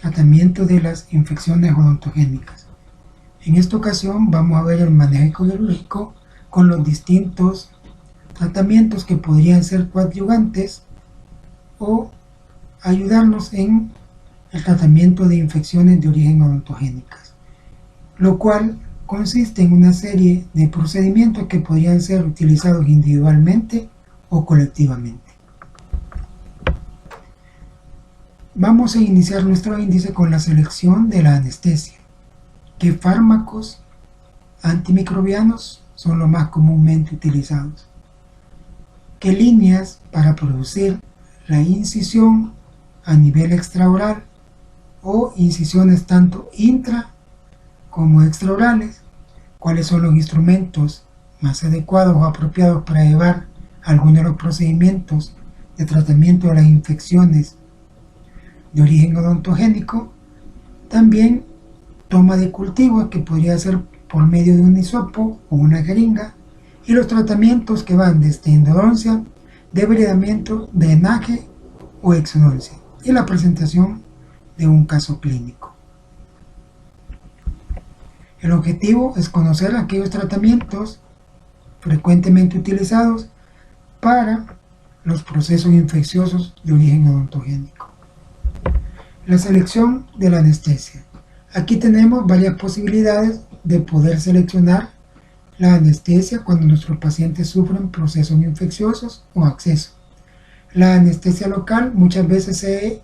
tratamiento de las infecciones odontogénicas. En esta ocasión vamos a ver el manejo quirúrgico con los distintos tratamientos que podrían ser coadyuvantes o ayudarnos en el tratamiento de infecciones de origen odontogénicas, lo cual consiste en una serie de procedimientos que podrían ser utilizados individualmente o colectivamente. Vamos a iniciar nuestro índice con la selección de la anestesia. ¿Qué fármacos antimicrobianos son los más comúnmente utilizados? ¿Qué líneas para producir la incisión a nivel extraoral o incisiones tanto intra como extraorales? ¿Cuáles son los instrumentos más adecuados o apropiados para llevar algunos de los procedimientos de tratamiento de las infecciones de origen odontogénico? También toma de cultivo, que podría ser por medio de un hisopo o una jeringa, y los tratamientos que van desde endodoncia, debridamiento, drenaje o exodoncia, y la presentación de un caso clínico. El objetivo es conocer aquellos tratamientos frecuentemente utilizados para los procesos infecciosos de origen odontogénico. La selección de la anestesia. Aquí tenemos varias posibilidades de poder seleccionar la anestesia cuando nuestros pacientes sufren procesos infecciosos o acceso. La anestesia local muchas veces se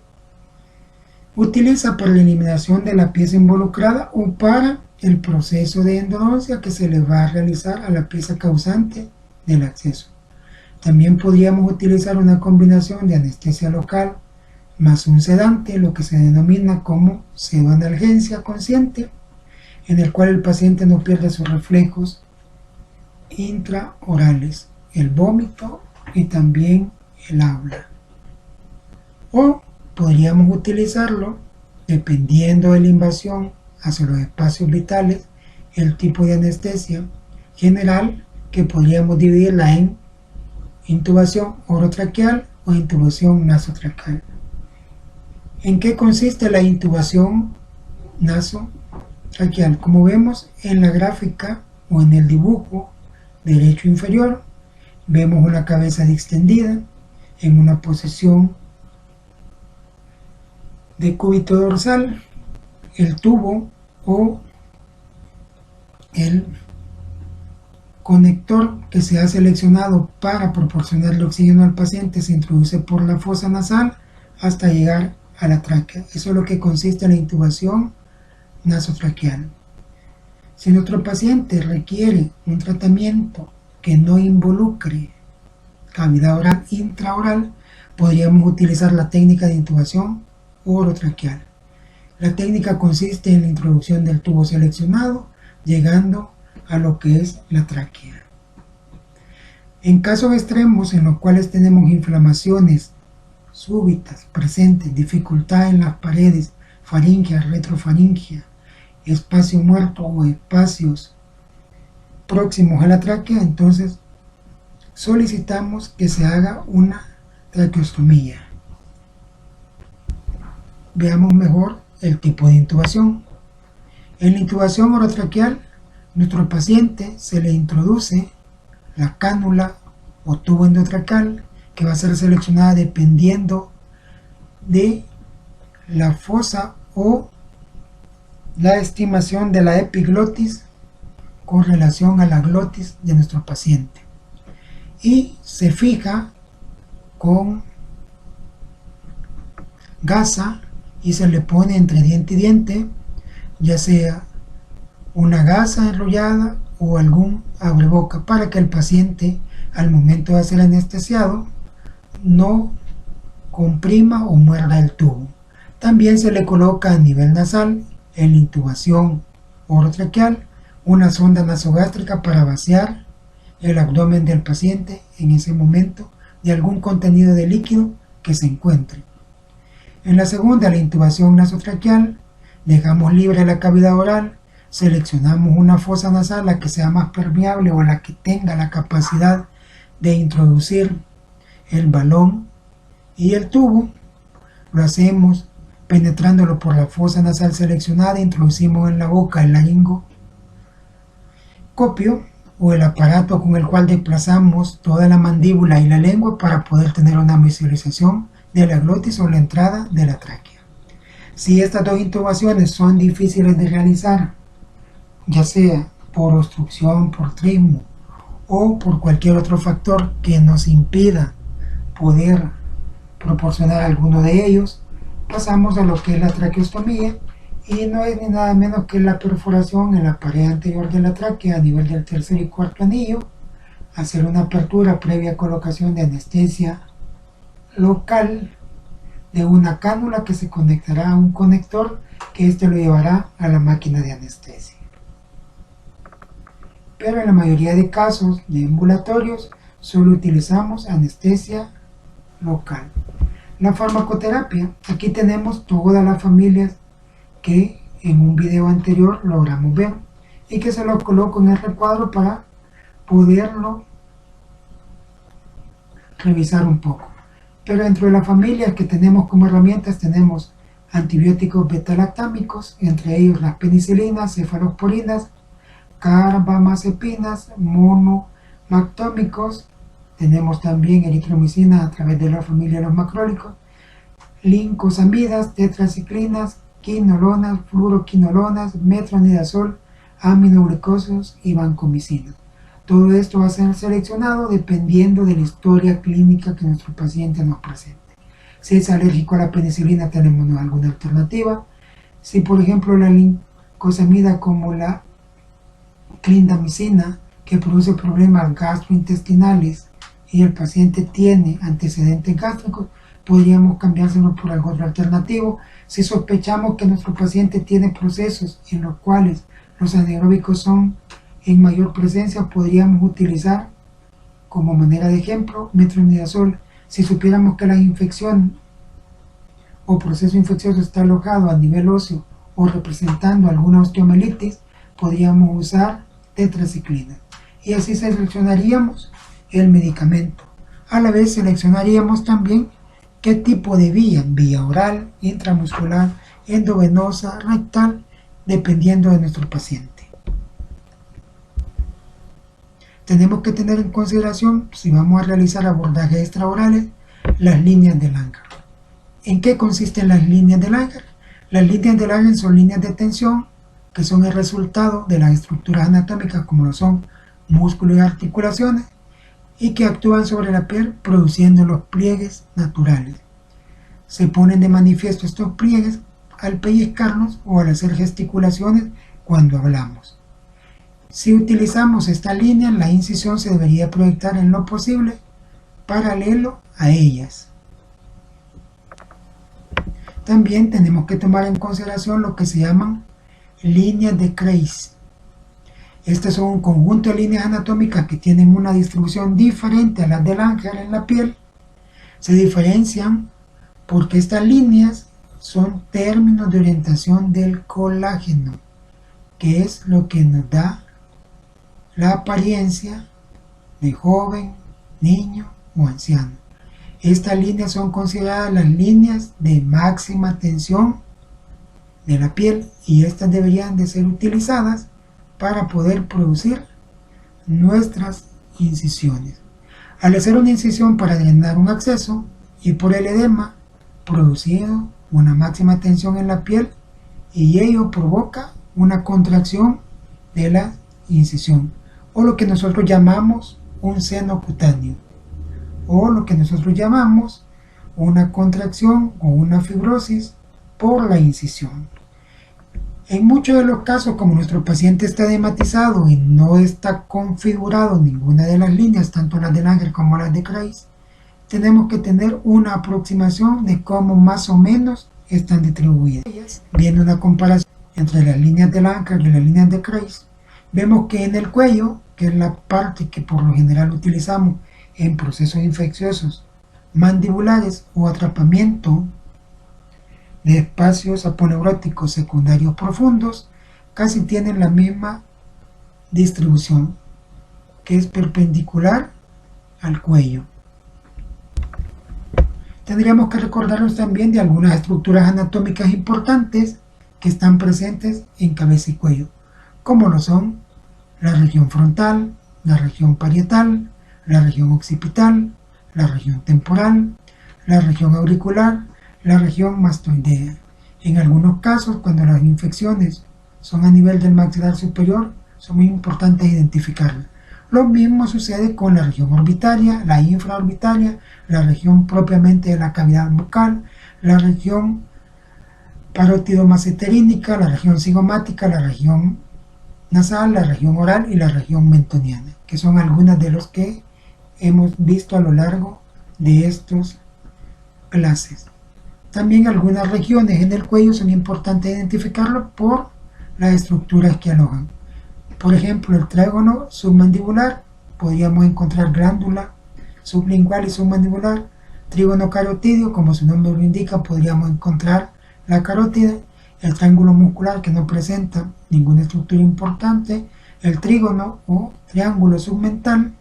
utiliza para la eliminación de la pieza involucrada o para el proceso de endodoncia que se le va a realizar a la pieza causante del acceso. También podríamos utilizar una combinación de anestesia local más un sedante, lo que se denomina como pseudoanalgesia consciente, en el cual el paciente no pierde sus reflejos intraorales, el vómito y también el habla. O podríamos utilizarlo, dependiendo de la invasión hacia los espacios vitales, el tipo de anestesia general, que podríamos dividirla en intubación orotraqueal o intubación nasotraqueal. ¿En qué consiste la intubación nasotraqueal? Como vemos en la gráfica o en el dibujo derecho inferior, vemos una cabeza extendida en una posición de cúbito dorsal, el tubo o el conector que se ha seleccionado para proporcionarle oxígeno al paciente se introduce por la fosa nasal hasta llegar a la tráquea. Eso es lo que consiste en la intubación nasotraqueal. Si nuestro paciente requiere un tratamiento que no involucre cavidad oral intraoral, podríamos utilizar la técnica de intubación orotraqueal. La técnica consiste en la introducción del tubo seleccionado, llegando a lo que es la tráquea. En casos extremos en los cuales tenemos inflamaciones súbitas presentes, dificultad en las paredes, faringia, retrofaringia, espacio muerto o espacios próximos a la tráquea, entonces solicitamos que se haga una traqueostomía. Veamos mejor el tipo de intubación. En la intubación orotraqueal, nuestro paciente se le introduce la cánula o tubo endotraqueal, que va a ser seleccionada dependiendo de la fosa o la estimación de la epiglotis con relación a la glotis de nuestro paciente, y se fija con gasa y se le pone entre diente y diente, ya sea una gasa enrollada o algún abreboca, para que el paciente al momento de ser anestesiado no comprima o muerda el tubo. También se le coloca a nivel nasal, en la intubación orotraqueal, una sonda nasogástrica para vaciar el abdomen del paciente en ese momento de algún contenido de líquido que se encuentre. En la segunda, la intubación nasotraqueal, dejamos libre la cavidad oral, seleccionamos una fosa nasal, la que sea más permeable o la que tenga la capacidad de introducir el balón y el tubo. Lo hacemos Penetrándolo por la fosa nasal seleccionada, introducimos en la boca el laringoscopio o el aparato con el cual desplazamos toda la mandíbula y la lengua para poder tener una visualización de la glotis o la entrada de la tráquea. Si estas dos intubaciones son difíciles de realizar, ya sea por obstrucción, por trismo o por cualquier otro factor que nos impida poder proporcionar alguno de ellos, pasamos a lo que es la traqueostomía, y no es ni nada menos que la perforación en la pared anterior de la tráquea a nivel del tercer y cuarto anillo, hacer una apertura previa colocación de anestesia local de una cánula que se conectará a un conector que este lo llevará a la máquina de anestesia. Pero en la mayoría de casos de ambulatorios solo utilizamos anestesia local. La farmacoterapia, aquí tenemos todas las familias que en un video anterior logramos ver y que se lo coloco en el recuadro para poderlo revisar un poco. Pero dentro de las familias que tenemos como herramientas tenemos antibióticos beta-lactámicos, entre ellos las penicilinas, cefalosporinas, carbamazepinas, monomactómicos. Tenemos también eritromicina a través de la familia de los macrólicos, lincosamidas, tetraciclinas, quinolonas, fluoroquinolonas, metronidazol, aminoglucosos y vancomicinas. Todo esto va a ser seleccionado dependiendo de la historia clínica que nuestro paciente nos presente. Si es alérgico a la penicilina, tenemos alguna alternativa. Si por ejemplo la lincosamida como la clindamicina, que produce problemas gastrointestinales y el paciente tiene antecedentes gástricos, podríamos cambiárselo por algo otro alternativo. Si sospechamos que nuestro paciente tiene procesos en los cuales los anaeróbicos son en mayor presencia, podríamos utilizar como manera de ejemplo metronidazol. Si supiéramos que la infección o proceso infeccioso está alojado a nivel óseo o representando alguna osteomielitis, podríamos usar tetraciclina. Y así seleccionaríamos el medicamento. A la vez seleccionaríamos también qué tipo de vía oral, intramuscular, endovenosa, rectal, dependiendo de nuestro paciente. Tenemos que tener en consideración, si vamos a realizar abordajes extraorales, las líneas de Langer. ¿En qué consisten las líneas de Langer? Las líneas de Langer son líneas de tensión que son el resultado de las estructuras anatómicas como lo son músculos y articulaciones, y que actúan sobre la piel produciendo los pliegues naturales. Se ponen de manifiesto estos pliegues al pellizcarnos o al hacer gesticulaciones cuando hablamos. Si utilizamos esta línea, la incisión se debería proyectar en lo posible paralelo a ellas. También tenemos que tomar en consideración lo que se llaman líneas de Kreis. Estas son un conjunto de líneas anatómicas que tienen una distribución diferente a las del Langer en la piel. Se diferencian porque estas líneas son términos de orientación del colágeno, que es lo que nos da la apariencia de joven, niño o anciano. Estas líneas son consideradas las líneas de máxima tensión de la piel y estas deberían de ser utilizadas para poder producir nuestras incisiones. Al hacer una incisión para drenar un acceso y por el edema producido una máxima tensión en la piel, y ello provoca una contracción de la incisión, o lo que nosotros llamamos un seno cutáneo, o lo que nosotros llamamos una contracción o una fibrosis por la incisión. En muchos de los casos, como nuestro paciente está edematizado y no está configurado ninguna de las líneas, tanto las de Langer como las de Kreis, tenemos que tener una aproximación de cómo más o menos están distribuidas. Viendo una comparación entre las líneas de Langer y las líneas de Kreis, vemos que en el cuello, que es la parte que por lo general utilizamos en procesos infecciosos mandibulares o atrapamiento de espacios aponeuróticos secundarios profundos, casi tienen la misma distribución, que es perpendicular al cuello. Tendríamos que recordarnos también de algunas estructuras anatómicas importantes que están presentes en cabeza y cuello, como lo son la región frontal, la región parietal, la región occipital, la región temporal, la región auricular, la región mastoidea. En algunos casos, cuando las infecciones son a nivel del maxilar superior, son muy importantes identificarlas. Lo mismo sucede con la región orbitaria, la infraorbitaria, la región propiamente de la cavidad bucal, la región parótido-maceterínica, la región cigomática, la región nasal, la región oral y la región mentoniana, que son algunas de los que hemos visto a lo largo de estas clases. También algunas regiones en el cuello son importantes identificarlo por las estructuras que alojan. Por ejemplo, el trígono submandibular, podríamos encontrar glándula sublingual y submandibular. Trígono carotidio, como su nombre lo indica, podríamos encontrar la carótida. El triángulo muscular, que no presenta ninguna estructura importante. El trígono o triángulo submental,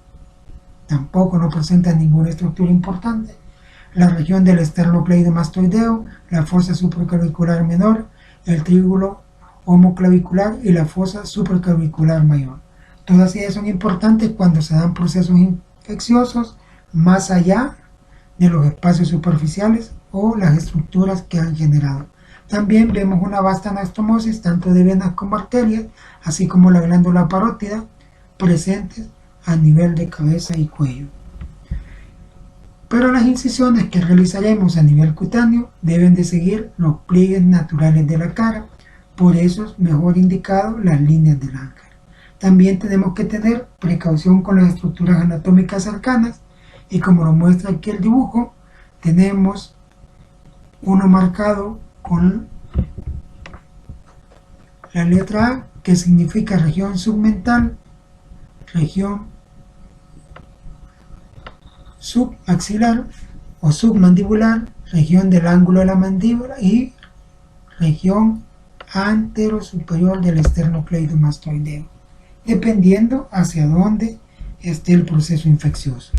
tampoco no presenta ninguna estructura importante. La región del esternocleidomastoideo, la fosa supraclavicular menor, el triángulo homoclavicular y la fosa supraclavicular mayor. Todas ellas son importantes cuando se dan procesos infecciosos más allá de los espacios superficiales o las estructuras que han generado. También vemos una vasta anastomosis tanto de venas como arterias, así como la glándula parótida, presentes a nivel de cabeza y cuello. Pero las incisiones que realizaremos a nivel cutáneo deben de seguir los pliegues naturales de la cara, por eso es mejor indicado las líneas del ángel. También tenemos que tener precaución con las estructuras anatómicas cercanas, y como lo muestra aquí el dibujo, tenemos uno marcado con la letra A, que significa región submental, región submaxilar o submandibular, región del ángulo de la mandíbula y región antero-superior del esternocleidomastoideo, dependiendo hacia dónde esté el proceso infeccioso.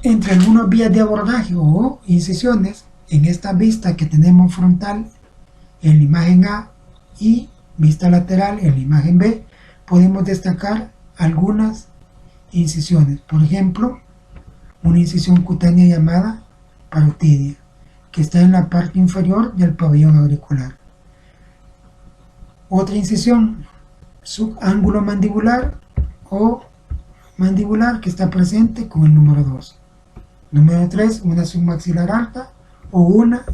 Entre algunas vías de abordaje o incisiones, en esta vista que tenemos frontal en la imagen A y vista lateral en la imagen B, podemos destacar algunas incisiones. Por ejemplo, una incisión cutánea llamada parotidia, que está en la parte inferior del pabellón auricular. Otra incisión, subángulo mandibular o mandibular, que está presente con el número 2. Número 3, una submaxilar alta o una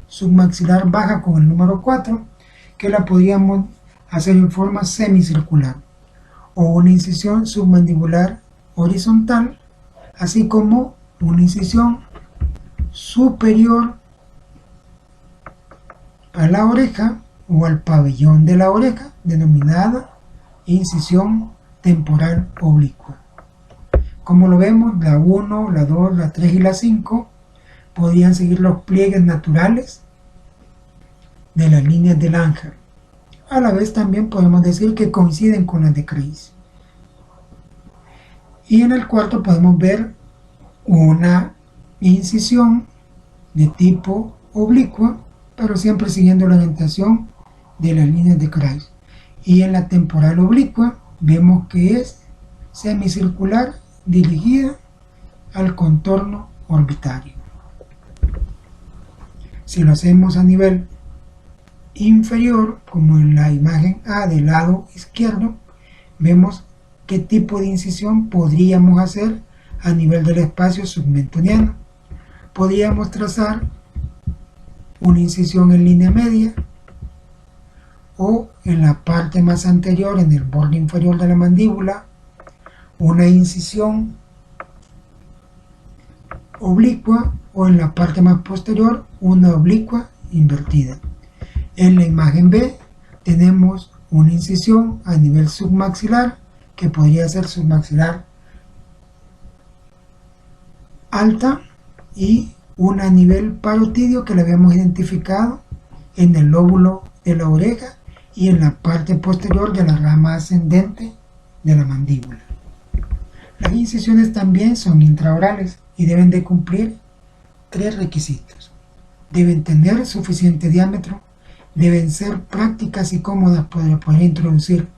submaxilar baja con el número 4, que la podríamos hacer en forma semicircular, o una incisión submandibular horizontal, así como una incisión superior a la oreja o al pabellón de la oreja, denominada incisión temporal oblicua. Como lo vemos, la 1, la 2, la 3 y la 5 podían seguir los pliegues naturales de las líneas del ángel. A la vez también podemos decir que coinciden con las de Kreis. Y en el cuarto podemos ver una incisión de tipo oblicua, pero siempre siguiendo la orientación de las líneas de Kreis. Y en la temporal oblicua vemos que es semicircular, dirigida al contorno orbitario. Si lo hacemos a nivel inferior, como en la imagen A del lado izquierdo, vemos qué tipo de incisión podríamos hacer a nivel del espacio submentoniano. Podríamos trazar una incisión en línea media o en la parte más anterior, en el borde inferior de la mandíbula, una incisión oblicua, o en la parte más posterior una oblicua invertida. En la imagen B tenemos una incisión a nivel submaxilar, que podría ser submaxilar alta, y una a nivel parotidio que la habíamos identificado en el lóbulo de la oreja y en la parte posterior de la rama ascendente de la mandíbula. Las incisiones también son intraorales y deben de cumplir tres requisitos. Deben tener suficiente diámetro, deben ser prácticas y cómodas para poder introducir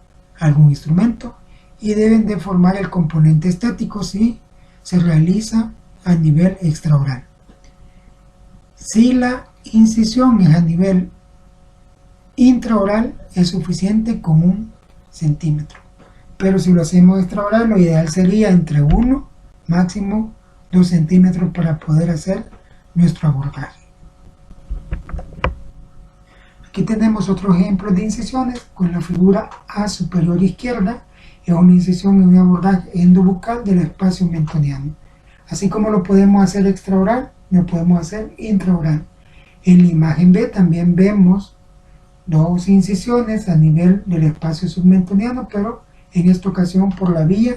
algún instrumento y deben de formar el componente estético si se realiza a nivel extraoral. Si la incisión es a nivel intraoral, es suficiente con 1 centímetro. Pero si lo hacemos extraoral, lo ideal sería entre 1, máximo 2 centímetros para poder hacer nuestro abordaje. Aquí tenemos otro ejemplo de incisiones con la figura A superior izquierda. Es una incisión en un abordaje endobucal del espacio mentoniano. Así como lo podemos hacer extraoral, lo podemos hacer intraoral. En la imagen B también vemos 2 incisiones a nivel del espacio submentoniano, pero en esta ocasión por la vía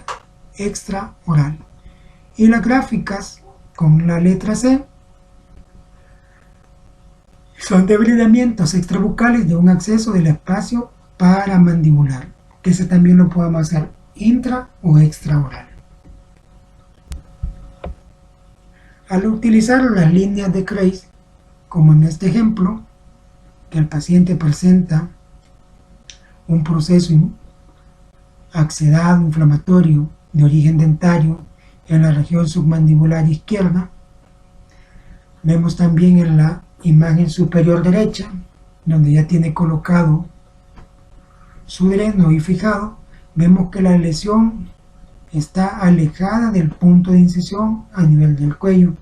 extraoral. Y las gráficas con la letra C son debridamientos extrabucales de un acceso del espacio paramandibular, que ese también lo podemos hacer intra o extraoral. Al utilizar las líneas de Kreis, como en este ejemplo, que el paciente presenta un proceso axedado inflamatorio de origen dentario en la región submandibular izquierda, vemos también en la imagen superior derecha, donde ya tiene colocado su dreno y fijado, vemos que la lesión está alejada del punto de incisión a nivel del cuello.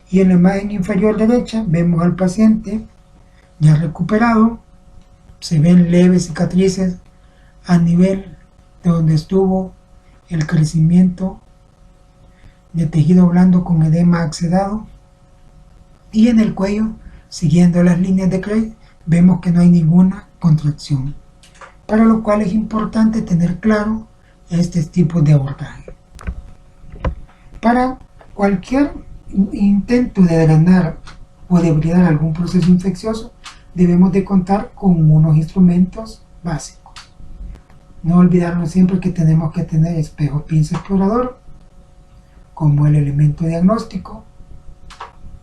Y en la imagen inferior derecha vemos al paciente ya recuperado, se ven leves cicatrices a nivel de donde estuvo el crecimiento de tejido blando con edema axedado, y en el cuello, siguiendo las líneas de Kreis, vemos que no hay ninguna contracción, para lo cual es importante tener claro este tipo de abordaje. Para cualquier intento de drenar o debridar algún proceso infeccioso, debemos de contar con unos instrumentos básicos. No olvidarnos siempre que tenemos que tener espejo pinza explorador como el elemento diagnóstico,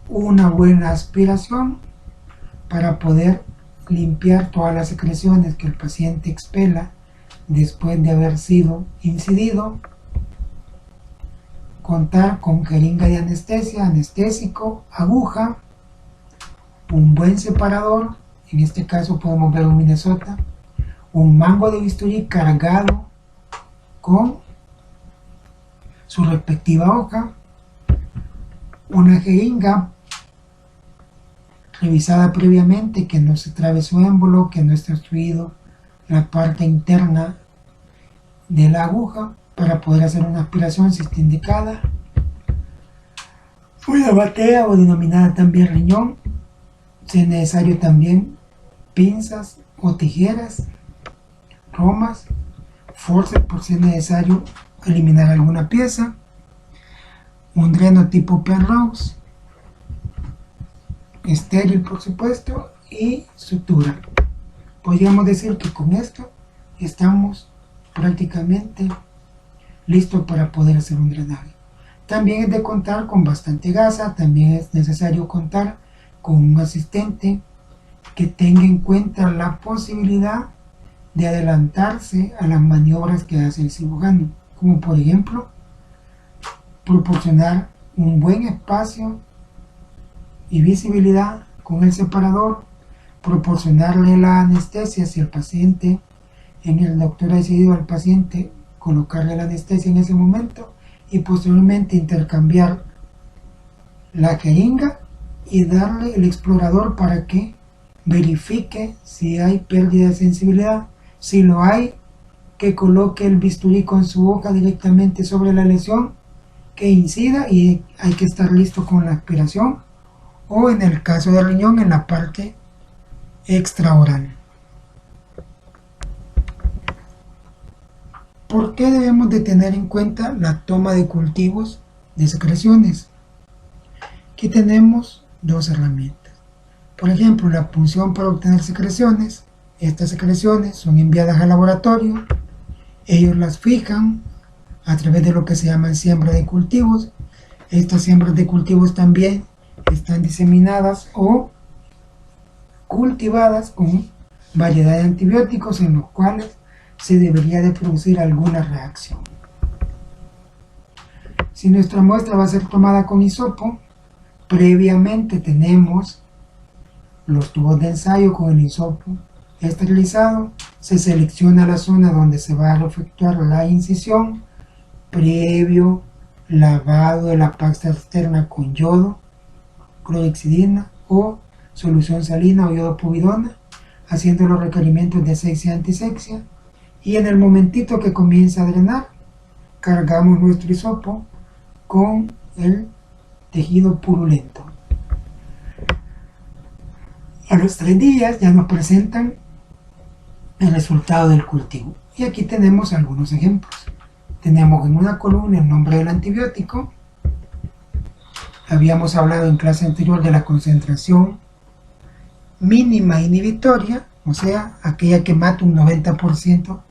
una buena aspiración para poder limpiar todas las secreciones que el paciente expela después de haber sido incidido, contar con jeringa de anestesia, anestésico, aguja, un buen separador, en este caso podemos ver un Minnesota, un mango de bisturí cargado con su respectiva hoja, una jeringa revisada previamente, que no se trabe su émbolo, que no esté obstruido la parte interna de la aguja para poder hacer una aspiración si está indicada, una batea o denominada también riñón, si es necesario también pinzas o tijeras, romas, forceps por si es necesario eliminar alguna pieza, un dreno tipo Penrose, estéril por supuesto, y sutura. Podríamos decir que con esto estamos prácticamente listos para poder hacer un drenaje. También es de contar con bastante gasa, también es necesario contar con un asistente que tenga en cuenta la posibilidad de adelantarse a las maniobras que hace el cirujano, como por ejemplo proporcionar un buen espacio y visibilidad con el separador, proporcionarle la anestesia si el paciente, el doctor ha decidido al paciente colocarle la anestesia en ese momento, y posteriormente intercambiar la jeringa y darle el explorador para que verifique si hay pérdida de sensibilidad. Si lo hay, que coloque el bisturí con su hoja directamente sobre la lesión, que incida, y hay que estar listo con la aspiración, o en el caso del riñón en la parte extraoral. ¿Por qué debemos de tener en cuenta la toma de cultivos de secreciones? Aquí tenemos dos herramientas. Por ejemplo, la punción para obtener secreciones. Estas secreciones son enviadas al laboratorio. Ellos las fijan a través de lo que se llaman siembra de cultivos. Estas siembras de cultivos también están diseminadas o cultivadas con variedad de antibióticos en los cuales se debería de producir alguna reacción. Si nuestra muestra va a ser tomada con hisopo, previamente tenemos los tubos de ensayo con el hisopo esterilizado, se selecciona la zona donde se va a efectuar la incisión, previo lavado de la pasta externa con yodo, clorhexidina o solución salina o yodo povidona, haciendo los requerimientos de asepsia y antisepsia, y en el momentito que comienza a drenar, cargamos nuestro hisopo con el tejido purulento. A los 3 días ya nos presentan el resultado del cultivo. Y aquí tenemos algunos ejemplos. Tenemos en una columna el nombre del antibiótico. Habíamos hablado en clase anterior de la concentración mínima inhibitoria, o sea, aquella que mata un 90%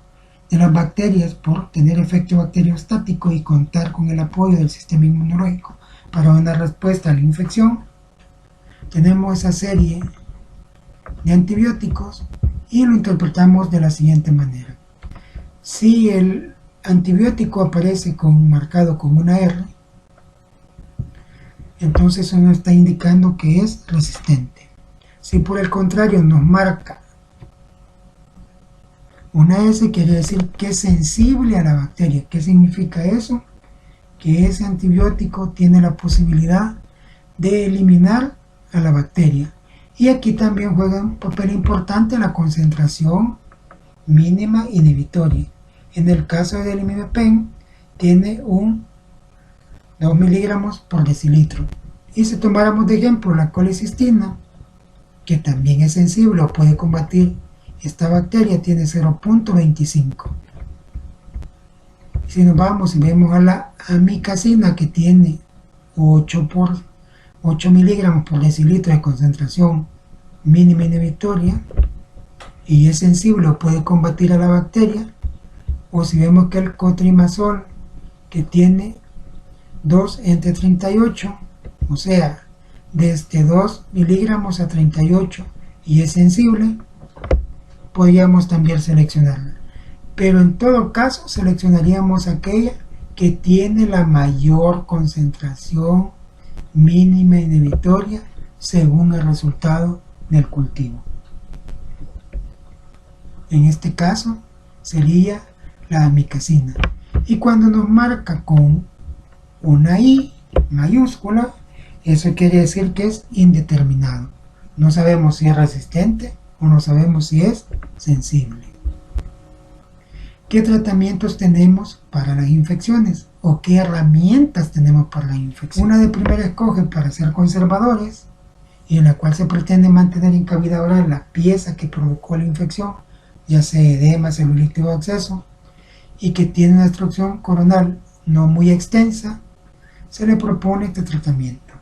de las bacterias por tener efecto bacteriostático y contar con el apoyo del sistema inmunológico para una respuesta a la infección. Tenemos esa serie de antibióticos y lo interpretamos de la siguiente manera. Si el antibiótico aparece marcado con una R, entonces eso nos está indicando que es resistente. Si por el contrario nos marca una S, quiere decir que es sensible a la bacteria. ¿Qué significa eso? Que ese antibiótico tiene la posibilidad de eliminar a la bacteria. Y aquí también juega un papel importante la concentración mínima inhibitoria. En el caso del imipenem tiene un 2 miligramos por decilitro. Y si tomáramos de ejemplo la colecistina, que también es sensible o puede combatir esta bacteria, tiene 0.25. Si nos vamos y vemos a la amikacina, que tiene 8 miligramos por decilitro de concentración mínima inhibitoria y es sensible o puede combatir a la bacteria, o si vemos que el cotrimazol, que tiene 2 entre 38, o sea, desde 2 miligramos a 38 y es sensible, podríamos también seleccionarla. Pero en todo caso seleccionaríamos aquella que tiene la mayor concentración mínima inhibitoria según el resultado del cultivo. En este caso sería la amikacina. Y cuando nos marca con una I mayúscula, eso quiere decir que es indeterminado. No sabemos si es resistente o no sabemos si es sensible. ¿Qué tratamientos tenemos para las infecciones? ¿O qué herramientas tenemos para las infecciones? Una de primera escoge para ser conservadores, y en la cual se pretende mantener en cavidad oral la pieza que provocó la infección, ya sea edema, celulitis o absceso, y que tiene una obstrucción coronal no muy extensa, se le propone este tratamiento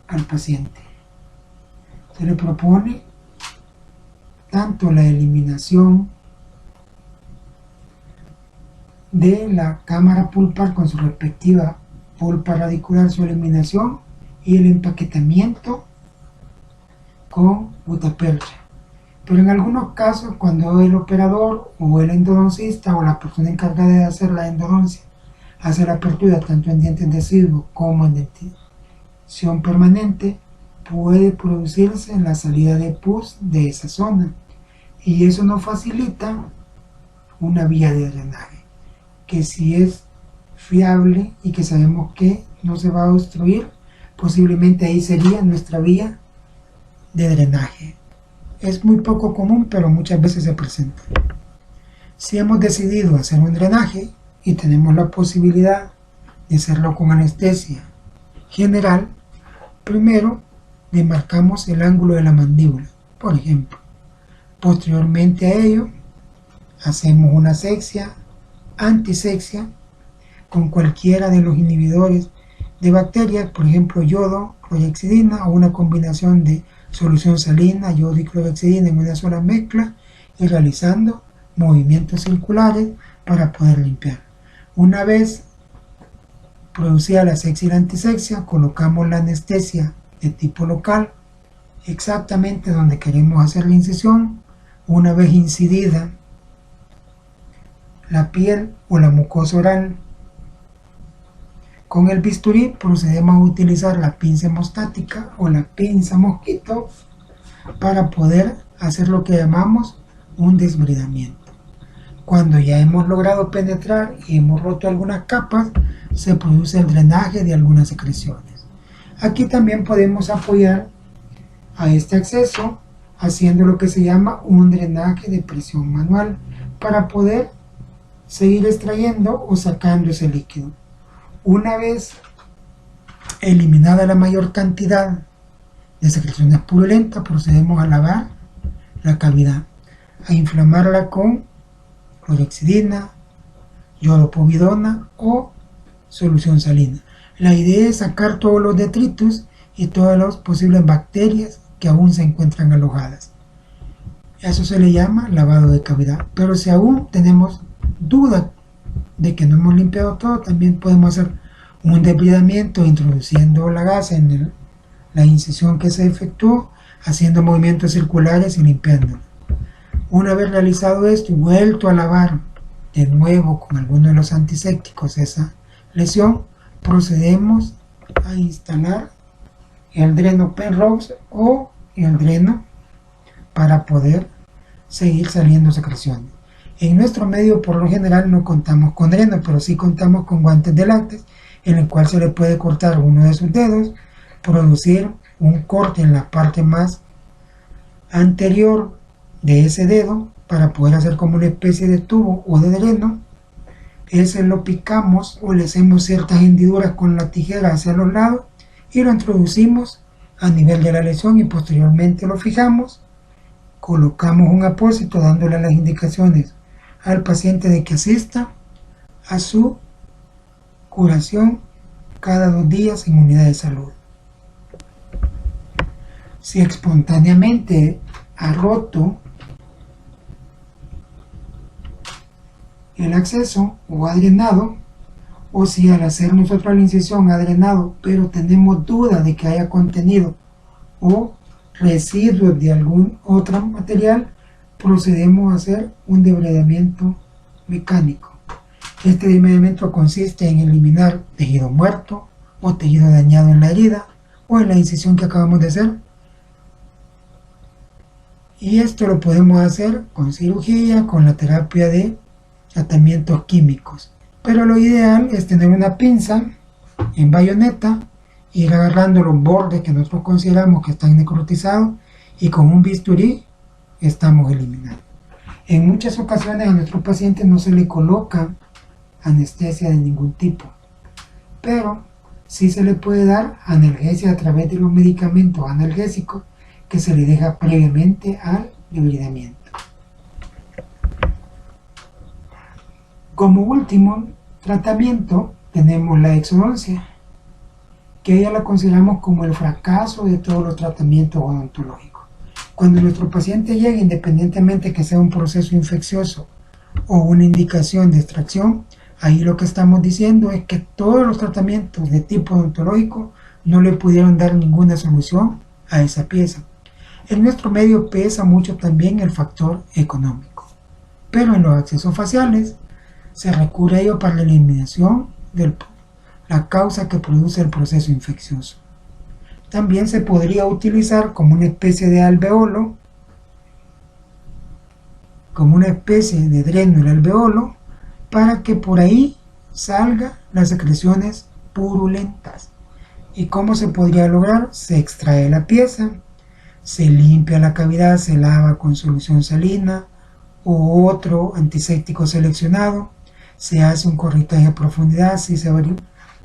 al paciente. Se le propone tanto la eliminación de la cámara pulpar con su respectiva pulpa radicular, su eliminación, y el empaquetamiento con gutapercha. Pero en algunos casos, cuando el operador o el endodoncista o la persona encargada de hacer la endodoncia hace la apertura tanto en dientes deciduos como en dentición permanente, puede producirse la salida de pus de esa zona, y eso nos facilita una vía de drenaje que si es fiable y que sabemos que no se va a obstruir, posiblemente ahí sería nuestra vía de drenaje. Es muy poco común, pero muchas veces se presenta. Si hemos decidido hacer un drenaje y tenemos la posibilidad de hacerlo con anestesia general, primero demarcamos el ángulo de la mandíbula, por ejemplo. Posteriormente a ello, hacemos una asepsia, antisepsia, con cualquiera de los inhibidores de bacterias, por ejemplo yodo, clorhexidina, o una combinación de solución salina, yodo y clorhexidina en una sola mezcla, y realizando movimientos circulares para poder limpiar. Una vez producida la asepsia y la antisepsia, colocamos la anestesia de tipo local, exactamente donde queremos hacer la incisión. Una vez incidida la piel o la mucosa oral, con el bisturí procedemos a utilizar la pinza hemostática o la pinza mosquito para poder hacer lo que llamamos un desbridamiento. Cuando ya hemos logrado penetrar y hemos roto algunas capas, se produce el drenaje de algunas secreciones. Aquí también podemos apoyar a este acceso haciendo lo que se llama un drenaje de presión manual para poder seguir extrayendo o sacando ese líquido. Una vez eliminada la mayor cantidad de secreciones purulentas, procedemos a lavar la cavidad, a inflamarla con clorhexidina, yodopovidona o solución salina. La idea es sacar todos los detritus y todas las posibles bacterias que aún se encuentran alojadas. Eso se le llama lavado de cavidad. Pero si aún tenemos duda de que no hemos limpiado todo, también podemos hacer un debridamiento introduciendo la gasa en la incisión que se efectuó, haciendo movimientos circulares y limpiándolo. Una vez realizado esto y vuelto a lavar de nuevo con alguno de los antisépticos esa lesión, procedemos a instalar el dreno Penrose o el dreno para poder seguir saliendo secreciones. En nuestro medio por lo general no contamos con dreno, pero sí contamos con guantes de látex en el cual se le puede cortar uno de sus dedos, producir un corte en la parte más anterior de ese dedo para poder hacer como una especie de tubo o de dreno. Ese lo picamos o le hacemos ciertas hendiduras con la tijera hacia los lados y lo introducimos a nivel de la lesión y posteriormente lo fijamos. Colocamos un apósito dándole las indicaciones al paciente de que asista a su curación cada 2 días en unidad de salud. Si espontáneamente ha roto el acceso o ha drenado, o si al hacer nosotros la incisión ha drenado, pero tenemos duda de que haya contenido o residuos de algún otro material, procedemos a hacer un debridamiento mecánico. Este debridamiento consiste en eliminar tejido muerto o tejido dañado en la herida o en la incisión que acabamos de hacer. Y esto lo podemos hacer con cirugía, con la terapia de tratamientos químicos. Pero lo ideal es tener una pinza en bayoneta, ir agarrando los bordes que nosotros consideramos que están necrotizados y con un bisturí estamos eliminando. En muchas ocasiones a nuestros pacientes no se le coloca anestesia de ningún tipo, pero sí se le puede dar analgesia a través de los medicamentos analgésicos que se le deja previamente al debridamiento. Como último tratamiento tenemos la exodoncia, que ella la consideramos como el fracaso de todos los tratamientos odontológicos. Cuando nuestro paciente llega, independientemente que sea un proceso infeccioso o una indicación de extracción, ahí lo que estamos diciendo es que todos los tratamientos de tipo odontológico no le pudieron dar ninguna solución a esa pieza. En nuestro medio pesa mucho también el factor económico, pero en los accesos faciales se recurre a ello para la eliminación de la causa que produce el proceso infeccioso. También se podría utilizar como una especie de alveolo, como una especie de dreno el alveolo, para que por ahí salgan las secreciones purulentas. ¿Y cómo se podría lograr? Se extrae la pieza, se limpia la cavidad, se lava con solución salina o otro antiséptico seleccionado, se hace un corretaje a profundidad. Si se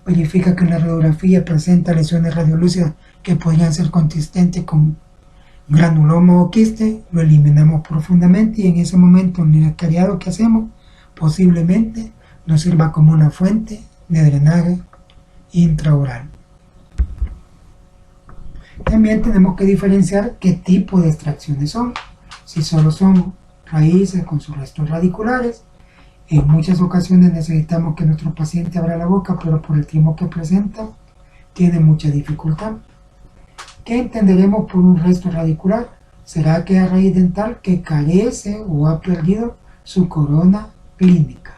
verifica que la radiografía presenta lesiones radiolúcidas que podrían ser consistentes con granuloma o quiste, lo eliminamos profundamente y en ese momento en el escariado que hacemos posiblemente nos sirva como una fuente de drenaje intraoral. También tenemos que diferenciar qué tipo de extracciones son. Si solo son raíces con sus restos radiculares, en muchas ocasiones necesitamos que nuestro paciente abra la boca, pero por el tiempo que presenta tiene mucha dificultad. ¿Qué entenderemos por un resto radicular? Será aquella raíz dental que carece o ha perdido su corona clínica.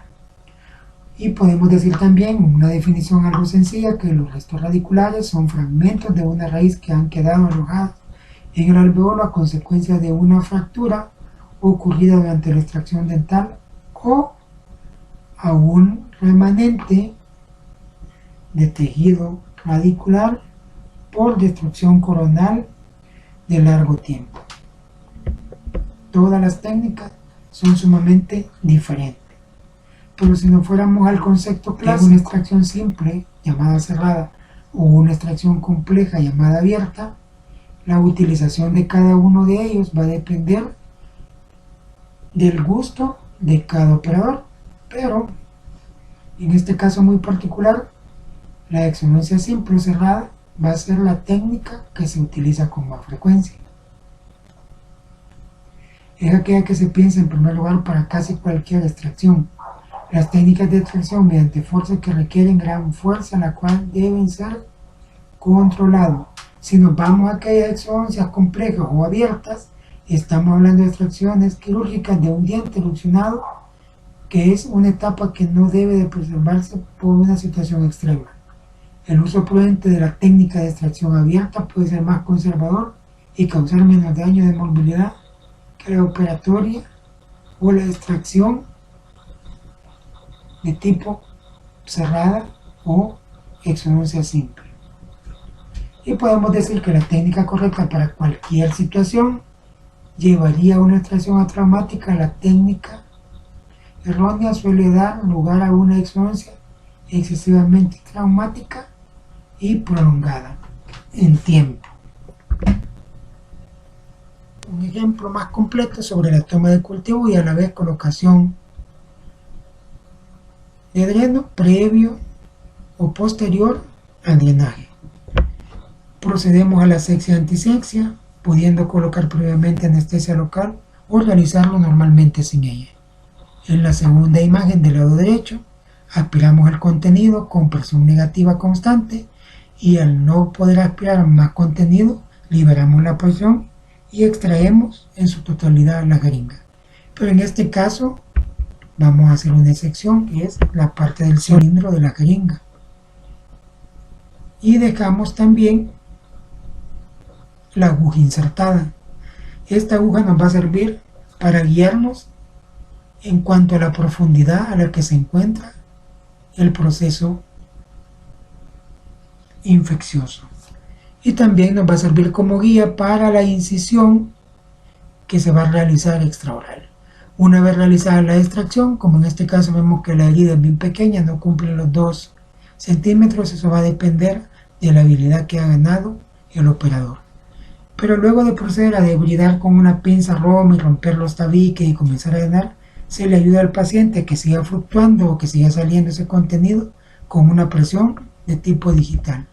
Y podemos decir también, una definición algo sencilla, que los restos radiculares son fragmentos de una raíz que han quedado alojados en el alveolo a consecuencia de una fractura ocurrida durante la extracción dental o a un remanente de tejido radicular por destrucción coronal de largo tiempo. Todas las técnicas son sumamente diferentes. Pero si nos fuéramos al concepto clásico, una extracción simple llamada cerrada o una extracción compleja llamada abierta, la utilización de cada uno de ellos va a depender del gusto de cada operador, pero en este caso muy particular, la exodoncia simple o cerrada va a ser la técnica que se utiliza con más frecuencia. Es aquella que se piensa en primer lugar para casi cualquier extracción. Las técnicas de extracción mediante fuerza que requieren gran fuerza, la cual deben ser controladas. Si nos vamos a aquellas exodoncias complejas o abiertas, estamos hablando de extracciones quirúrgicas de un diente erosionado, que es una etapa que no debe de preservarse por una situación extrema. El uso prudente de la técnica de extracción abierta puede ser más conservador y causar menos daño de movilidad que la operatoria o la extracción de tipo cerrada o exodoncia simple. Y podemos decir que la técnica correcta para cualquier situación llevaría a una extracción atraumática. La técnica errónea suele dar lugar a una exodoncia excesivamente traumática y prolongada en tiempo. Un ejemplo más completo sobre la toma de cultivo y a la vez colocación de dreno previo o posterior al drenaje. Procedemos a la asepsia antisepsia, pudiendo colocar previamente anestesia local o realizarlo normalmente sin ella. En la segunda imagen del lado derecho, aspiramos el contenido con presión negativa constante y al no poder aspirar más contenido, liberamos la presión y extraemos en su totalidad la jeringa. Pero en este caso vamos a hacer una excepción, que es la parte del cilindro de la jeringa. Y dejamos también la aguja insertada. Esta aguja nos va a servir para guiarnos en cuanto a la profundidad a la que se encuentra el proceso infeccioso. Y también nos va a servir como guía para la incisión que se va a realizar extraoral. Una vez realizada la extracción, como en este caso vemos que la herida es bien pequeña, no cumple los 2 centímetros, eso va a depender de la habilidad que ha ganado el operador. Pero luego de proceder a debridar con una pinza roma y romper los tabiques y comenzar a drenar, se le ayuda al paciente a que siga fluctuando o que siga saliendo ese contenido con una presión de tipo digital.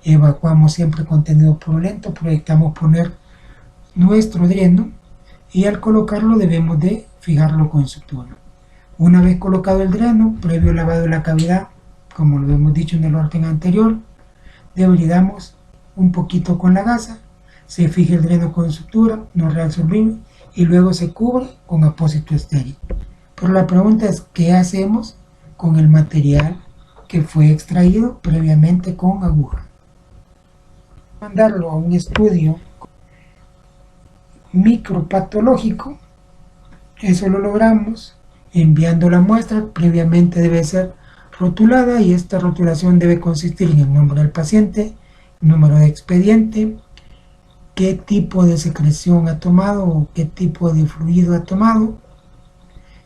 Evacuamos siempre contenido purulento, proyectamos poner nuestro dreno y al colocarlo debemos de fijarlo con sutura. Una vez colocado el dreno, previo lavado de la cavidad, como lo hemos dicho en el orden anterior, debridamos un poquito con la gasa, se fija el dreno con sutura no reabsorbible y luego se cubre con apósito estéril. Pero la pregunta es, ¿qué hacemos con el material que fue extraído previamente con aguja? Mandarlo a un estudio micropatológico. Eso lo logramos enviando la muestra. Previamente debe ser rotulada y esta rotulación debe consistir en el nombre del paciente, número de expediente, qué tipo de secreción ha tomado o qué tipo de fluido ha tomado,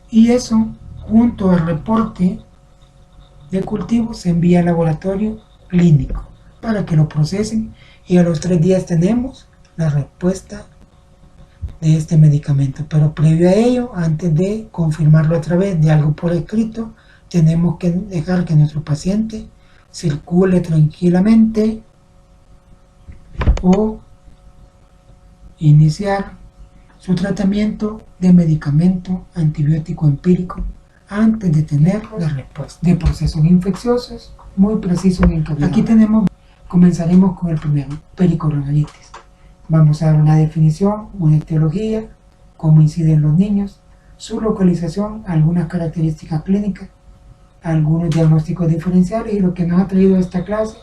y eso junto al reporte de cultivo se envía al laboratorio clínico para que lo procesen y a los 3 días tenemos la respuesta de este medicamento. Pero previo a ello, antes de confirmarlo a través de algo por escrito, tenemos que dejar que nuestro paciente circule tranquilamente o iniciar su tratamiento de medicamento antibiótico empírico antes de tener la respuesta de procesos infecciosos muy precisos en cabeza. Aquí tenemos Comenzaremos con el primero, pericoronaritis. Vamos a dar una definición, una etiología, cómo incide en los niños, su localización, algunas características clínicas, algunos diagnósticos diferenciales y lo que nos ha traído a esta clase,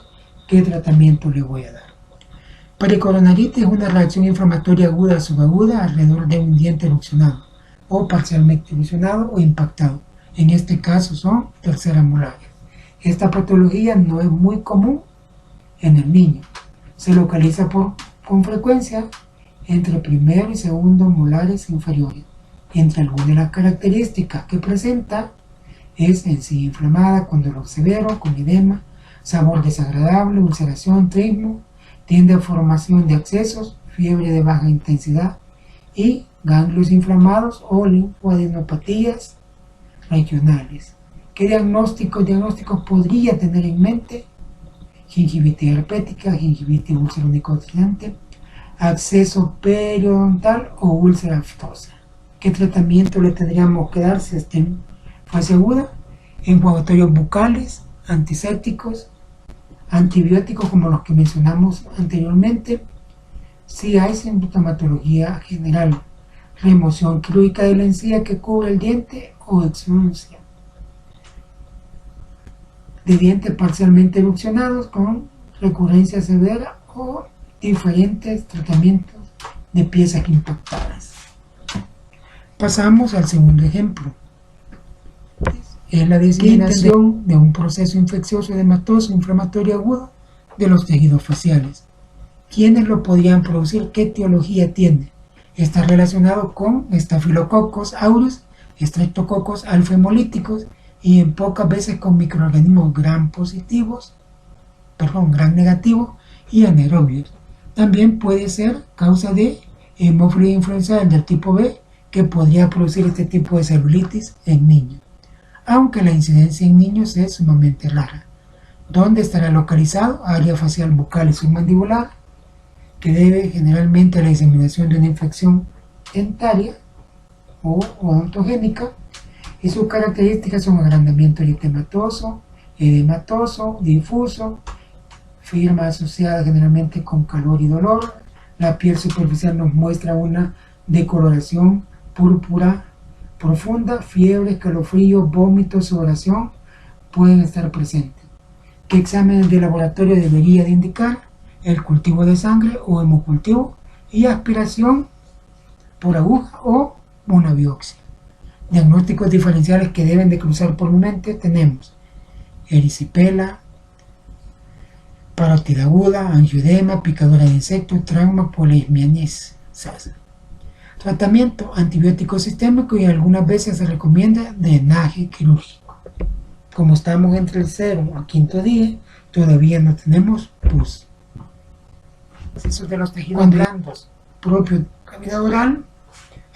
qué tratamiento le voy a dar. Pericoronaritis es una reacción inflamatoria aguda o subaguda alrededor de un diente erupcionado o parcialmente erupcionado o impactado. En este caso son terceras molares. Esta patología no es muy común en el niño. Se localiza con frecuencia entre primero y segundo molares inferiores. Entre algunas de las características que presenta es encía inflamada con dolor severo, con edema, sabor desagradable, ulceración, trismo, tiende a formación de abscesos, fiebre de baja intensidad y ganglios inflamados o linfoadenopatías regionales. ¿Qué diagnósticos podría tener en mente? Gingivitis herpética, gingivitis ulceronicotrinante, absceso periodontal o úlcera aftosa. ¿Qué tratamiento le tendríamos que dar si está en fase aguda? Enjuagatorios bucales, antisépticos, antibióticos como los que mencionamos anteriormente. Si hay sintomatología general, remoción quirúrgica de la encía que cubre el diente o exudación de dientes parcialmente erupcionados con recurrencia severa o diferentes tratamientos de piezas impactadas. Pasamos al segundo ejemplo. Es la diseminación de un proceso infeccioso edematoso inflamatorio agudo de los tejidos faciales. ¿Quiénes lo podrían producir? ¿Qué etiología tiene? Está relacionado con Staphylococcus aureus, Streptococcus alfa hemolíticos y en pocas veces con microorganismos gram negativos y anaerobios. También puede ser causa de hemófilos influenzae del tipo B que podría producir este tipo de celulitis en niños, aunque la incidencia en niños es sumamente rara. ¿Dónde estará localizado? Área facial bucal y submandibular, que debe generalmente a la diseminación de una infección dentaria o odontogénica, y sus características son agrandamiento eritematoso, edematoso, difuso, firma asociada generalmente con calor y dolor. La piel superficial nos muestra una decoloración púrpura profunda, fiebre, escalofrío, vómitos, sudoración pueden estar presentes. ¿Qué exámenes de laboratorio debería de indicar? El cultivo de sangre o hemocultivo y aspiración por aguja o una biopsia. Diagnósticos diferenciales que deben de cruzar por mi mente tenemos erisipela, parótida aguda, angioedema, picadura de insectos, trauma, poliismiasis. Tratamiento antibiótico sistémico y algunas veces se recomienda drenaje quirúrgico. Como estamos entre el 0 a 5º día, todavía no tenemos pus. Eso de los tejidos blandos propios de la cavidad oral,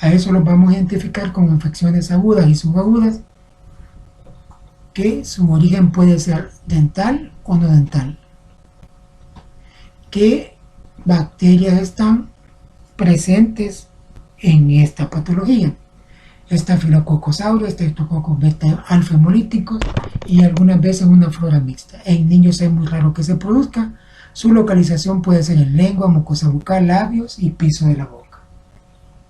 a eso los vamos a identificar como infecciones agudas y subagudas, que su origen puede ser dental o no dental. ¿Qué bacterias están presentes en esta patología? Staphylococcus aureus, Streptococcus beta alfa hemolíticos y algunas veces una flora mixta. En niños es muy raro que se produzca. Su localización puede ser en lengua, mucosa bucal, labios y piso de la boca.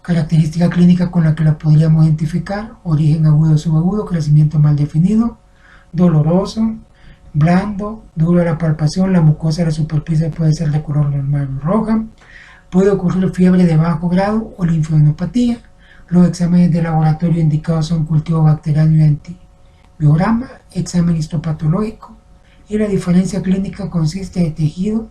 Característica clínica con la que la podríamos identificar: origen agudo o subagudo, crecimiento mal definido, doloroso, blando, duro a la palpación, la mucosa de la superficie puede ser de color normal o roja, puede ocurrir fiebre de bajo grado o linfoadenopatía. Los exámenes de laboratorio indicados son cultivo bacteriano y antibiograma, examen histopatológico, y la diferencia clínica consiste de tejido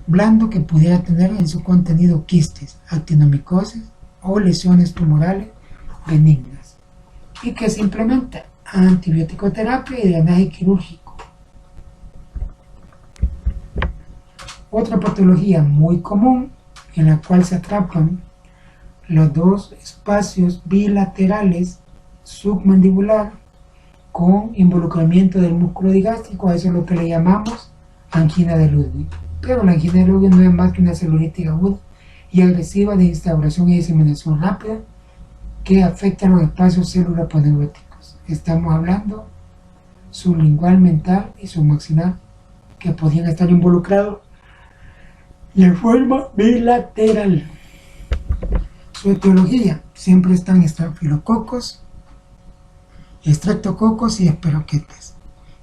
blando que pudiera tener en su contenido quistes, actinomicosis o lesiones tumorales benignas, y que se implementa antibiótico-terapia y drenaje quirúrgico. Otra patología muy común en la cual se atrapan los dos espacios bilaterales submandibular con involucramiento del músculo digástrico, a eso es lo que le llamamos angina de Ludwig. Pero la angina de Ludwig no es más que una celulitis aguda y agresiva de instauración y diseminación rápida que afecta a los espacios células paneuróticos. Estamos hablando sublingual, mental y submaxilar que podrían estar involucrados de forma bilateral. Su etiología siempre están estafilococos, estreptococos y esperoquetes.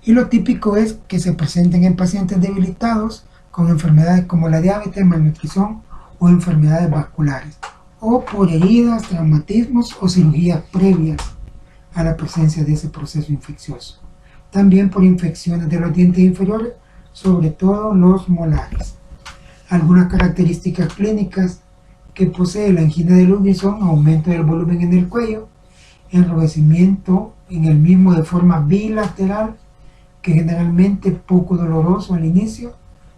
Y lo típico es que se presenten en pacientes debilitados con enfermedades como la diabetes, malnutrición o enfermedades vasculares, o por heridas, traumatismos o cirugías previas a la presencia de ese proceso infeccioso. También por infecciones de los dientes inferiores, sobre todo los molares. Algunas características clínicas que posee la angina de Ludwig son aumento del volumen en el cuello, enrojecimiento en el mismo de forma bilateral, que generalmente poco doloroso al inicio,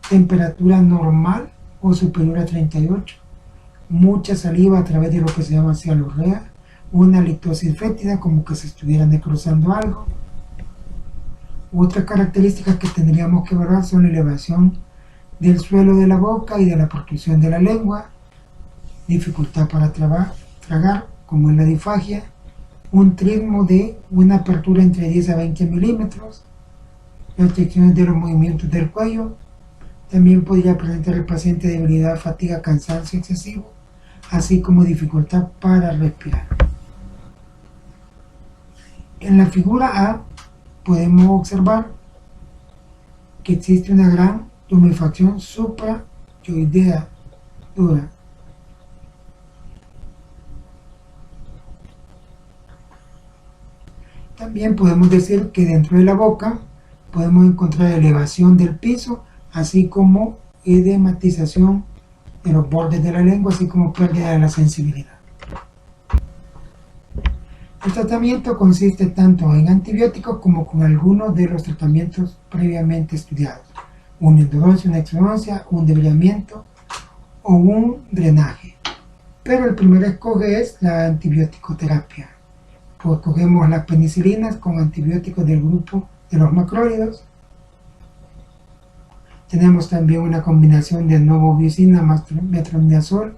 temperatura normal o superior a 38, mucha saliva a través de lo que se llama cialorrea, una litosis fétida como que se estuviera necrosando algo. Otras características que tendríamos que evaluar son la elevación del suelo de la boca y de la protrusión de la lengua, dificultad para tragar como es la disfagia, un trismo de una apertura entre 10 a 20 milímetros, restricciones de los movimientos del cuello. También podría presentar el paciente debilidad, fatiga, cansancio excesivo, así como dificultad para respirar. En la figura A podemos observar que existe una gran tumefacción suprayoidea dura. También podemos decir que dentro de la boca podemos encontrar elevación del piso, así como edematización de los bordes de la lengua, así como pérdida de la sensibilidad. El tratamiento consiste tanto en antibióticos como con algunos de los tratamientos previamente estudiados: una endodoncia, una exodoncia, un debridamiento o un drenaje. Pero el primer escoge es la antibiótico-terapia. Pues cogemos las penicilinas con antibióticos del grupo de los macrólidos. Tenemos también una combinación de novobiocina más metronidazol,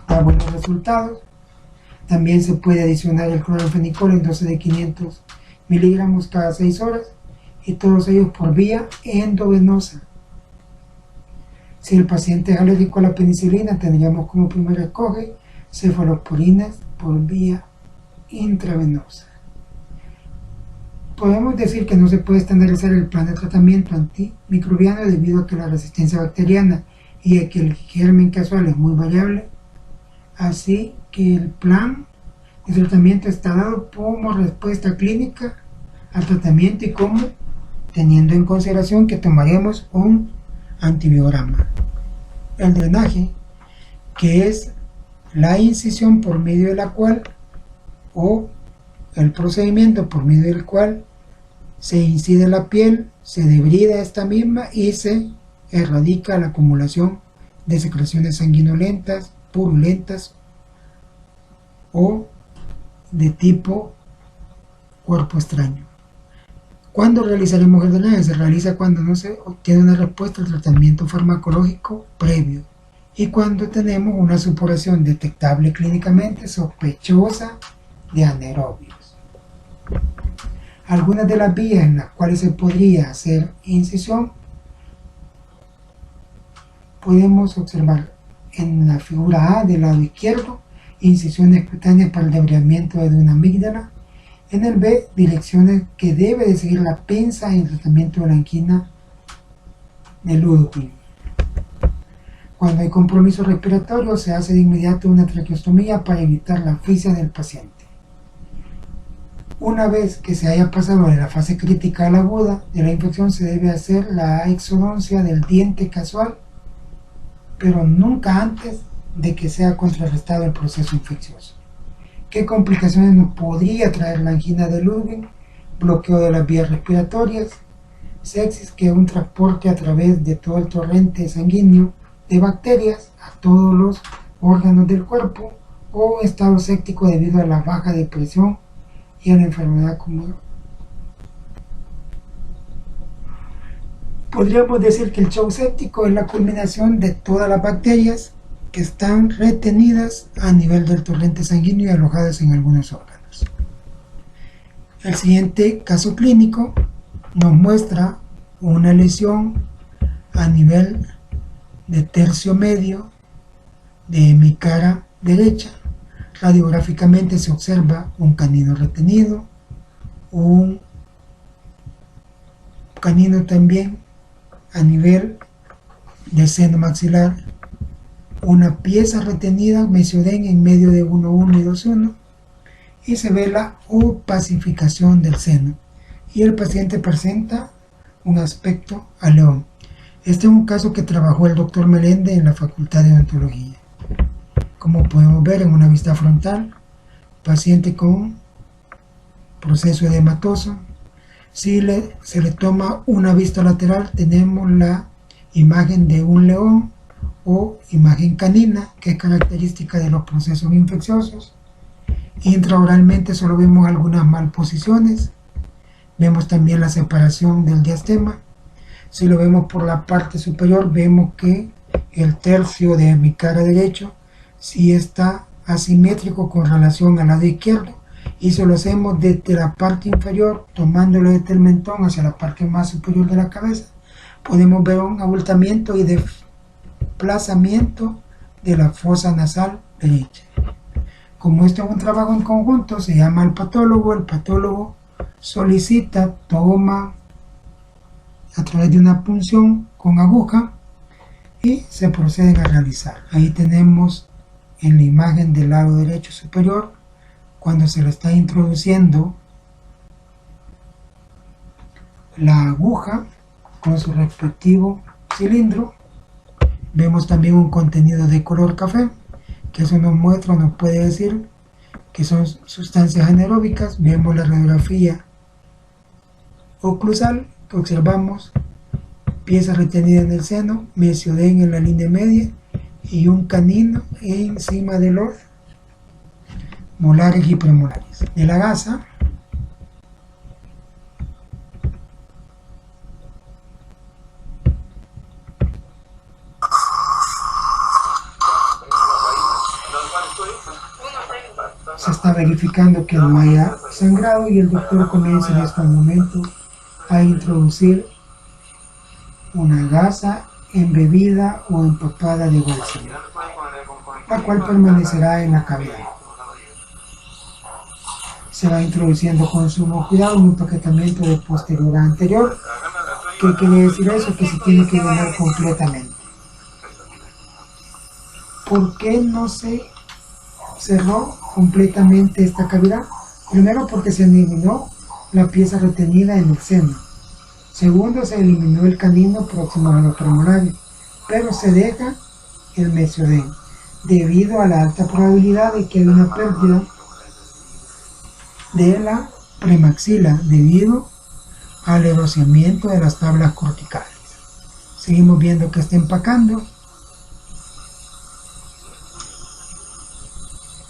da buenos resultados. También se puede adicionar el cloranfenicol en dosis de 500 miligramos cada 6 horas, y todos ellos por vía endovenosa. Si el paciente es alérgico a la penicilina, tendríamos como primer escoge cefalosporinas por vía intravenosa. Podemos decir que no se puede estandarizar el plan de tratamiento antimicrobiano debido a que la resistencia bacteriana y a que el germen casual es muy variable, así que el plan de tratamiento está dado como respuesta clínica al tratamiento y como teniendo en consideración que tomaremos un antibiograma. El drenaje, que es la incisión por medio de la cual o el procedimiento por medio del cual se incide la piel, se debrida esta misma y se erradica la acumulación de secreciones sanguinolentas, purulentas o de tipo cuerpo extraño. ¿Cuándo realizaremos el drenaje? Se realiza cuando no se obtiene una respuesta al tratamiento farmacológico previo y cuando tenemos una supuración detectable clínicamente sospechosa de anaerobios. Algunas de las vías en las cuales se podría hacer incisión podemos observar en la figura A del lado izquierdo, incisiones cutáneas para el debridamiento de una amígdala. En el B, direcciones que debe de seguir la pinza en el tratamiento de la angina de Ludwig. Cuando hay compromiso respiratorio, se hace de inmediato una traqueostomía para evitar la asfixia del paciente. Una vez que se haya pasado de la fase crítica a la aguda de la infección, se debe hacer la exodoncia del diente casual, pero nunca antes de que sea contrarrestado el proceso infeccioso. ¿Qué complicaciones nos podría traer la angina de Ludwig? Bloqueo de las vías respiratorias, sepsis, que es un transporte a través de todo el torrente sanguíneo de bacterias a todos los órganos del cuerpo, o estado séptico debido a la baja de presión y a la enfermedad común. Podríamos decir que el shock séptico es la culminación de todas las bacterias que están retenidas a nivel del torrente sanguíneo y alojadas en algunos órganos. El siguiente caso clínico nos muestra una lesión a nivel de tercio medio de mi cara derecha. Radiográficamente se observa un canino retenido, un canino también a nivel del seno maxilar, una pieza retenida Mesio-Den en medio de 1,1 y 2,1, y se ve la opacificación del seno y el paciente presenta un aspecto a león. Este es un caso que trabajó el doctor Melende en la Facultad de Odontología. Como podemos ver en una vista frontal, paciente con proceso edematoso. Si se le toma una vista lateral, tenemos la imagen de un león o imagen canina, que es característica de los procesos infecciosos. Intraoralmente solo vemos algunas malposiciones. Vemos también la separación del diastema. Si lo vemos por la parte superior, vemos que el tercio de mi cara derecho sí está asimétrico con relación al lado izquierdo, y si lo hacemos desde la parte inferior, tomándolo desde el mentón hacia la parte más superior de la cabeza, podemos ver un abultamiento y desplazamiento de la fosa nasal derecha. Como esto es un trabajo en conjunto, se llama al patólogo. El patólogo solicita, toma a través de una punción con aguja y se proceden a realizar. Ahí tenemos en la imagen del lado derecho superior, cuando se le está introduciendo la aguja con su respectivo cilindro. Vemos también un contenido de color café, que eso nos muestra, nos puede decir que son sustancias anaeróbicas. Vemos la radiografía oclusal, que observamos pieza retenida en el seno, Mesio-Den en la línea media y un canino encima de los molares y premolares. De la gasa se está verificando que no haya sangrado y el doctor comienza en este momento a introducir una gasa embebida o empapada de bálsamo, la cual permanecerá en la cavidad. Se va introduciendo con sumo cuidado un empaquetamiento de posterior a anterior. ¿Qué quiere decir eso? Que se tiene que llenar completamente. ¿Por qué no se cerró completamente esta cavidad? Primero, porque se eliminó la pieza retenida en el seno. Segundo, se eliminó el canino próximo a los premolares, pero se deja el Mesio-Den, debido a la alta probabilidad de que haya una pérdida de la premaxila debido al enrosamiento de las tablas corticales. Seguimos viendo que está empacando.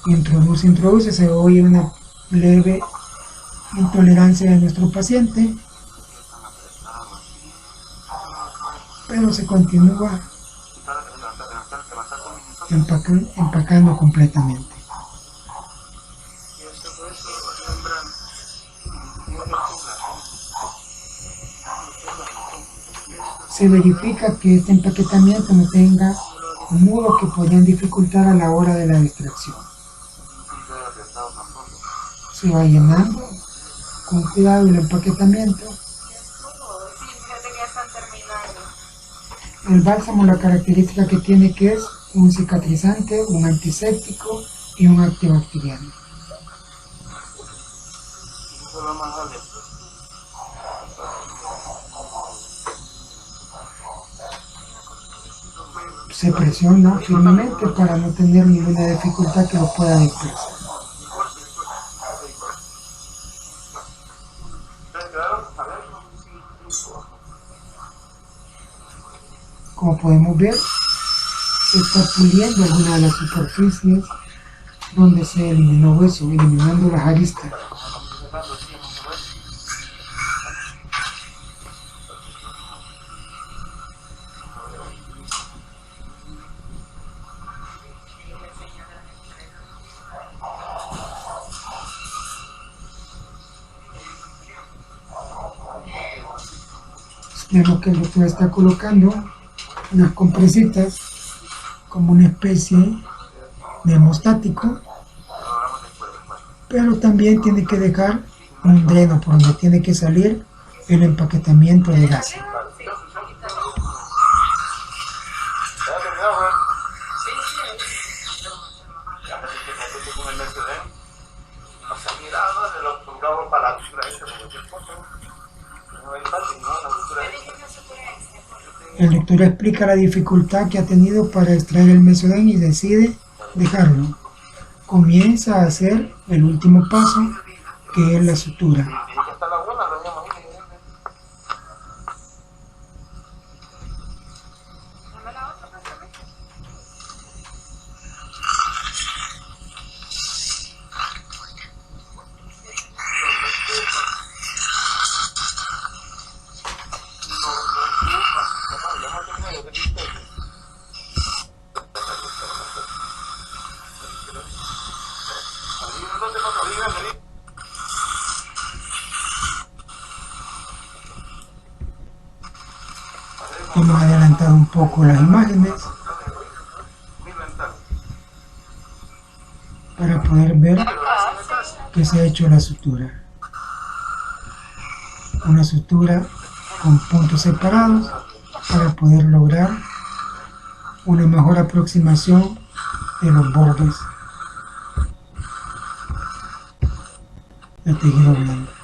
Introduce, se oye una leve intolerancia de nuestro paciente, pero se continúa empacando completamente. Se verifica que este empaquetamiento no tenga nudos que podrían dificultar a la hora de la extracción. Se va llenando con cuidado el empaquetamiento. El bálsamo, la característica que tiene, que es un cicatrizante, un antiséptico y un antibacteriano. Se presiona firmemente para no tener ninguna dificultad que lo pueda desplazar. Como podemos ver, se está puliendo alguna de las superficies donde se eliminó hueso, eliminando las aristas. Vemos que el doctor está colocando unas compresitas como una especie de hemostático, pero también tiene que dejar un dreno por donde tiene que salir el empaquetamiento de gas. El lector explica la dificultad que ha tenido para extraer el mesodén y decide dejarlo. Comienza a hacer el último paso, que es la sutura. Vamos a adelantar un poco las imágenes para poder ver que se ha hecho la sutura. Una sutura con puntos separados para poder lograr una mejor aproximación de los bordes del tejido blando.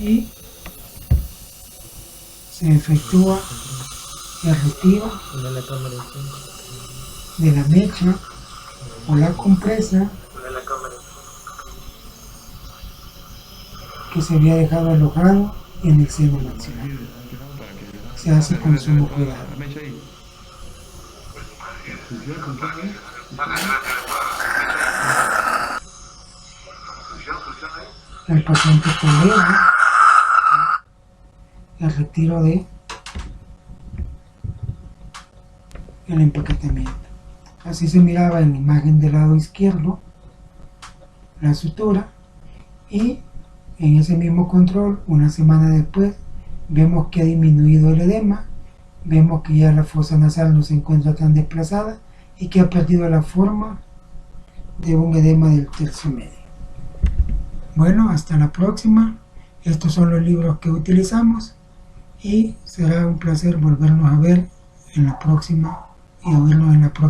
y se efectúa el retiro de la mecha o la compresa que se había dejado alojado en el seno maxilar. Se hace con sumo cuidado. El paciente tolera el retiro de el empaquetamiento. Así se miraba en la imagen del lado izquierdo la sutura, y en ese mismo control, una semana después, vemos que ha disminuido el edema, vemos que ya la fosa nasal no se encuentra tan desplazada y que ha perdido la forma de un edema del tercio medio. Bueno, hasta la próxima. Estos son los libros que utilizamos y será un placer volvernos a ver en la próxima y oírnos en la próxima.